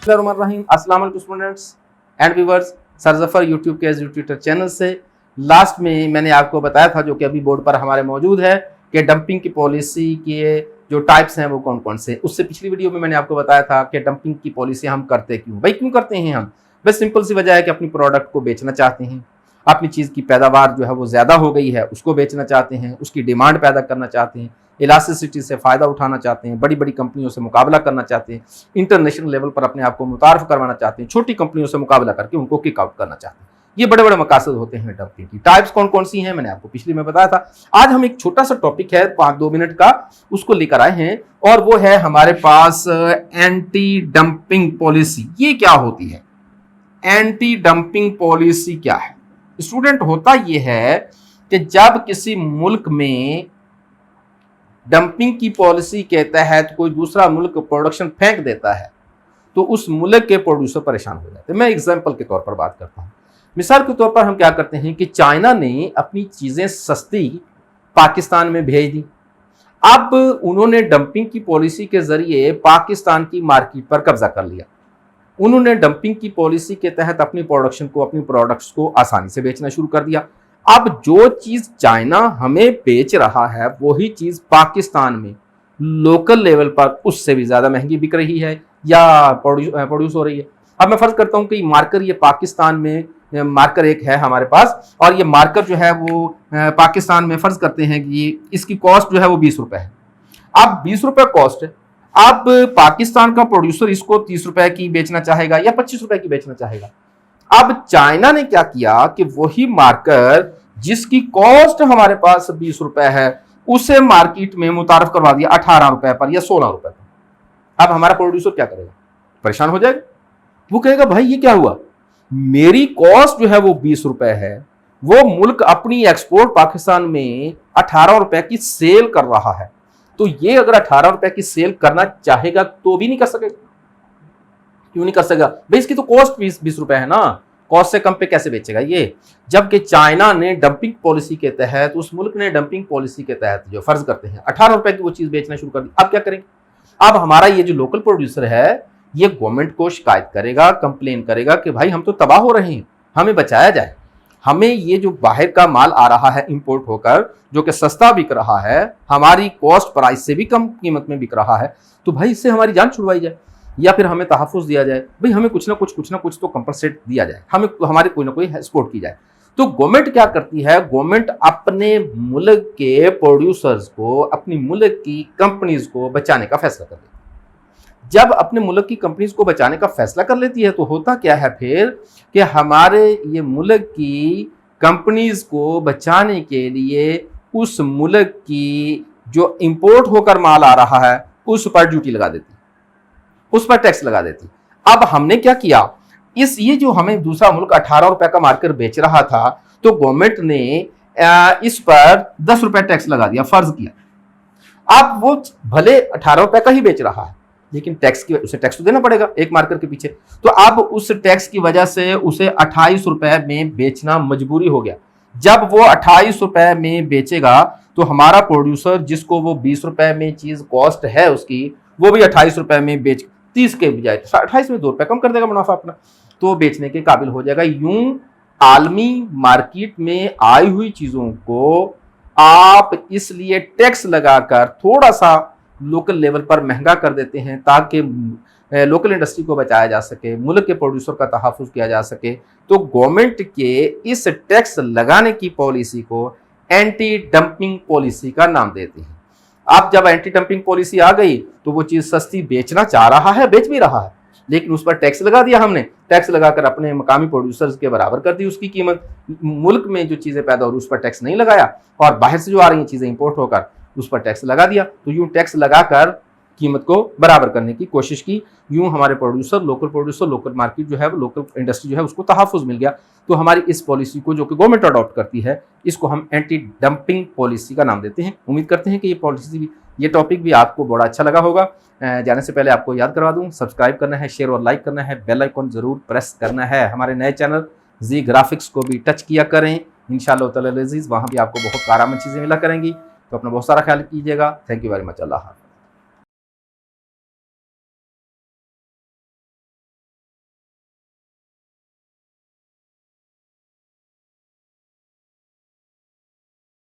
रहीम अस्सलाम वालेकुम students and viewers. Sir Zafar YouTube के ट्विटर चैनल से लास्ट में मैंने आपको बताया था, जो कि अभी बोर्ड पर हमारे मौजूद है, कि डंपिंग की पॉलिसी के जो टाइप्स हैं वो कौन कौन से। उससे पिछली वीडियो में मैंने आपको बताया था कि डंपिंग की पॉलिसी हम करते क्यों। भाई क्यों करते हैं हम? बस सिंपल सी वजह है कि अपनी प्रोडक्ट को बेचना चाहते हैं, अपनी चीज़ की पैदावार जो है वो ज़्यादा हो गई है उसको बेचना चाहते हैं, उसकी डिमांड पैदा करना चाहते हैं, इलास्टिसिटी से फ़ायदा उठाना चाहते हैं, बड़ी बड़ी कंपनियों से मुकाबला करना चाहते हैं, इंटरनेशनल लेवल पर अपने आप को मुतारफ करवाना चाहते हैं, छोटी कंपनियों से मुकाबला करके उनको किक आउट करना चाहते हैं। ये बड़े बड़े मकासद होते हैं डंपिंग की। टाइप्स कौन कौन सी हैं मैंने आपको पिछली में बताया था। आज हम एक छोटा सा टॉपिक है 5-2 मिनट का, उसको लेकर आए हैं, और वो है हमारे पास एंटी डंपिंग पॉलिसी। ये क्या होती है? एंटी डंपिंग पॉलिसी क्या है स्टूडेंट? होता यह है कि जब किसी मुल्क में डंपिंग की पॉलिसी के तहत कोई दूसरा मुल्क प्रोडक्शन फेंक देता है तो उस मुल्क के प्रोड्यूसर परेशान हो जाते हैं। मैं एग्जांपल के तौर पर बात करता हूँ। मिसाल के तौर पर हम क्या करते हैं कि चाइना ने अपनी चीजें सस्ती पाकिस्तान में भेज दी। अब उन्होंने डंपिंग की पॉलिसी के जरिए पाकिस्तान की मार्केट पर कब्जा कर लिया। उन्होंने डंपिंग की पॉलिसी के तहत अपनी प्रोडक्शन को, अपनी प्रोडक्ट्स को आसानी से बेचना शुरू कर दिया। अब जो चीज चाइना हमें बेच रहा है वही चीज पाकिस्तान में लोकल लेवल पर उससे भी ज्यादा महंगी बिक रही है या प्रोड्यूस हो रही है। अब मैं फर्ज करता हूं कि मार्कर, ये पाकिस्तान में मार्कर एक है हमारे पास, और ये मार्कर जो है वो पाकिस्तान में फर्ज करते हैं कि इसकी कॉस्ट जो है वो 20 रुपए है। अब 20 रुपए कॉस्ट है। अब पाकिस्तान का प्रोड्यूसर इसको 30 रुपए की बेचना चाहेगा या 25 रुपए की बेचना चाहेगा। अब चाइना ने क्या किया कि वही मार्कर जिसकी कॉस्ट हमारे पास 20 रुपए है उसे मार्केट में मुतारफ करवा दिया 18 रुपए पर या 16 रुपए पर। अब हमारा प्रोड्यूसर क्या करेगा? परेशान हो जाएगा। वो कहेगा भाई ये क्या हुआ, मेरी कॉस्ट जो है वो 20 रुपए है, वो मुल्क अपनी एक्सपोर्ट पाकिस्तान में 18 रुपए की सेल कर रहा है, तो ये अगर 18 रुपए की सेल करना चाहेगा तो भी नहीं कर सकेगा। क्यों नहीं कर सकेगा? भाई इसकी तो कॉस्ट 20 रुपए है ना, कॉस्ट से कम पे कैसे बेचेगा ये? जबकि चाइना ने डंपिंग पॉलिसी के तहत, उस मुल्क ने डंपिंग पॉलिसी के तहत जो फर्ज करते हैं 18 रुपए की वो चीज बेचना शुरू कर दी। अब क्या करेंगे? अब हमारा ये जो लोकल प्रोड्यूसर है ये गवर्नमेंट को शिकायत करेगा, कंप्लेन करेगा कि भाई हम तो तबाह हो रहे हैं, हमें बचाया जाए, हमें ये जो बाहर का माल आ रहा है इंपोर्ट होकर जो कि सस्ता बिक रहा है, हमारी कॉस्ट प्राइस से भी कम कीमत में बिक रहा है, तो भाई इससे हमारी जान छुड़वाई जाए या फिर हमें तहफ़्फ़ुज़ दिया जाए। भाई हमें कुछ ना कुछ तो कंपनसेट दिया जाए, हमें हमारे कोई ना कोई सपोर्ट की जाए। तो गवर्नमेंट क्या करती है? गवर्नमेंट अपने मुल्क के प्रोड्यूसर्स को, अपनी मुल्क की कंपनीज को बचाने का फैसला कर लेती है। जब अपने मुल्क की कंपनीज को बचाने का फैसला कर लेती है तो होता क्या है फिर कि हमारे ये मुल्क की कंपनीज को बचाने के लिए उस मुल्क की जो इंपोर्ट होकर माल आ रहा है उस पर ड्यूटी लगा देती, उस पर टैक्स लगा देती। अब हमने क्या किया, ये जो हमें दूसरा मुल्क 18 रुपए का मार्कर बेच रहा था, तो गवर्नमेंट ने इस पर 10 रुपए टैक्स लगा दिया, फर्ज किया। अब वो भले 18 रुपए का ही बेच रहा है लेकिन उसे टैक्स तो देना पड़ेगा एक मार्कर के पीछे। तो अब उस टैक्स की वजह से उसे 28 रुपए में बेचना मजबूरी हो गया। जब वो 28 रुपए में बेचेगा तो हमारा प्रोड्यूसर, जिसको वो 20 रुपए में चीज कॉस्ट है उसकी, वो भी 28 रुपए में बेच 30 के बजाय 28 में 2 रुपए कम कर देगा मुनाफा अपना, तो बेचने के काबिल हो जाएगा। यूं आलमी मार्केट में आई हुई चीजों को आप इसलिए टैक्स लगाकर थोड़ा सा लोकल लेवल पर महंगा कर देते हैं ताकि लोकल इंडस्ट्री को बचाया जा सके, मुल्क के प्रोड्यूसर का तहफ़्फ़ुज़ किया जा सके। तो गवर्नमेंट के इस टैक्स लगाने की पॉलिसी को एंटी डंपिंग पॉलिसी का नाम देते हैं। अब जब एंटी डंपिंग पॉलिसी आ गई तो वो चीज़ सस्ती बेचना चाह रहा है, बेच भी रहा है, लेकिन उस पर टैक्स लगा दिया हमने। टैक्स लगाकर अपने मकामी प्रोड्यूसर्स के बराबर कर दी उसकी कीमत। मुल्क में जो चीज़ें पैदा हो रही उस पर टैक्स नहीं लगाया, और बाहर से जो आ रही हैं चीज़ें इंपोर्ट होकर उस पर टैक्स लगा दिया। तो यूं टैक्स लगाकर कीमत को बराबर करने की कोशिश की। यूं हमारे प्रोड्यूसर, लोकल मार्केट जो है, लोकल इंडस्ट्री जो है, उसको तहफ़्फ़ुज़ मिल गया। तो हमारी इस पॉलिसी को, जो कि गवर्नमेंट अडॉप्ट करती है, इसको हम एंटी डंपिंग पॉलिसी का नाम देते हैं। उम्मीद करते हैं कि ये पॉलिसी भी, ये टॉपिक भी आपको बड़ा अच्छा लगा होगा। जाने से पहले आपको याद करवा दूँ, सब्सक्राइब करना है, शेयर और लाइक करना है, बेल आइकॉन ज़रूर प्रेस करना है। हमारे नए चैनल जी ग्राफिक्स को भी टच किया करें, इंशाअल्लाह तआला अज़ीज़, वहाँ भी आपको बहुत कारगर चीज़ें मिला करेंगी। तो अपना बहुत सारा ख्याल कीजिएगा। Thank you very much. अल्लाह हाफ़िज़।